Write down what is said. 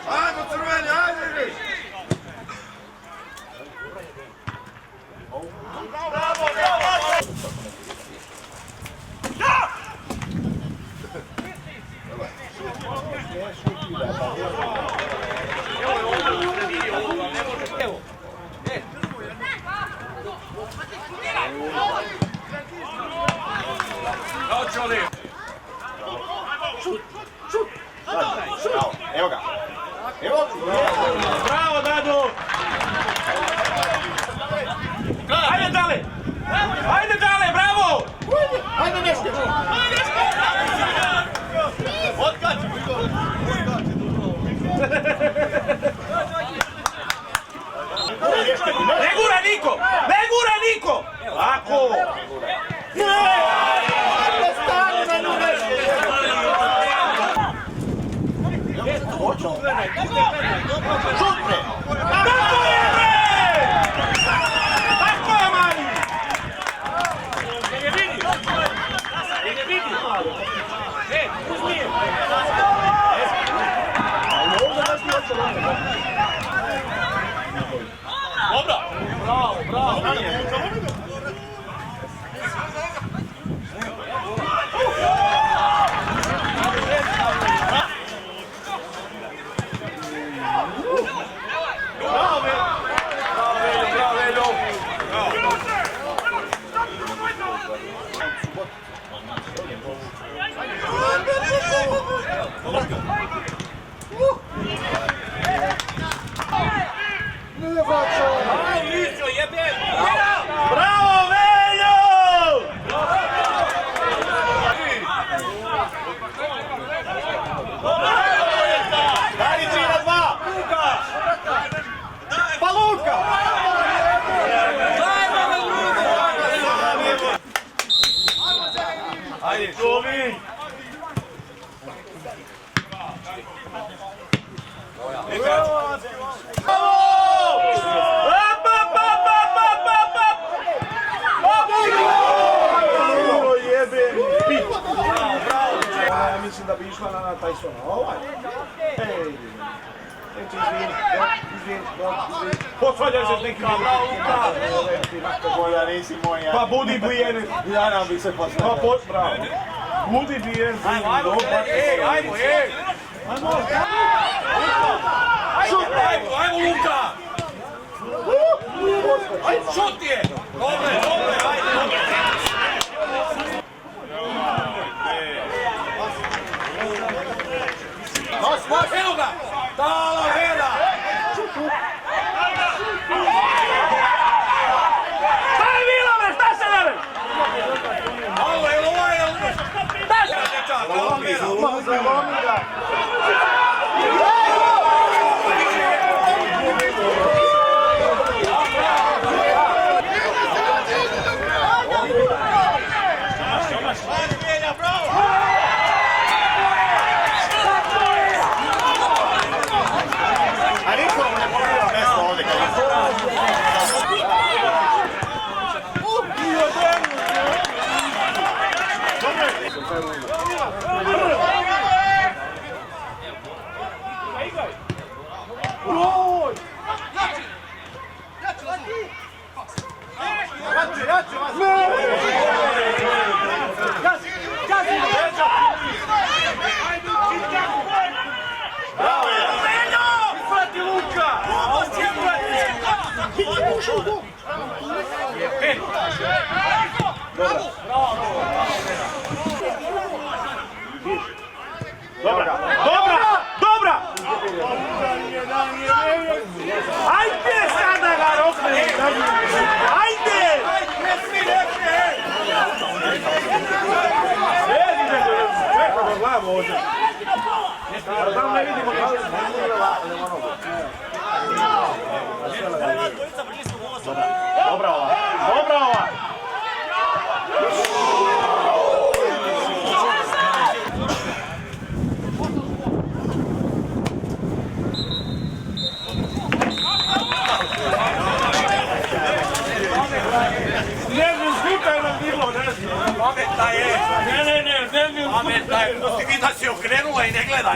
Ajmo crveni, ajde! Evo ga! Evo ga! Bravo, Dadu! Ajde dale! Ajde dale, bravo! Ajde Neške! Otkači! Ne gura niko! Ne gura niko! Lako! Šutne! Tako je, bre! Tako je, mali! Ne vidi! Uzmi je! Dobro! Bravo, bravo! Bravo, Veljo! Daj 3-2! Pa Luka! Ajde, Tomi! Ja mislim da bi išla na Tysona. Ovaj. Ej. Izvini. Posvađaj se s nekim Bolja nisi moja. Pa budi bijen. Ja nam bi se posvađao. Pa bravo. Budi bijen. Ajmo, Ajmo, Luka! Šut je! Dobre, ajde! Evo ga! Tala Vela! Šta je Vilove? Šta se nebe? Ovo je ovaj... Šta se? Zalomi ga! A niko ne pokriva mjesto ovdje kad Dobra! Ajde sada ga rokne! Ajde! Neko ga glavu ovdje. Tamo ne vidimo kako se Dobra ova! Daj, pusti mi da si okrenula i ne gleda,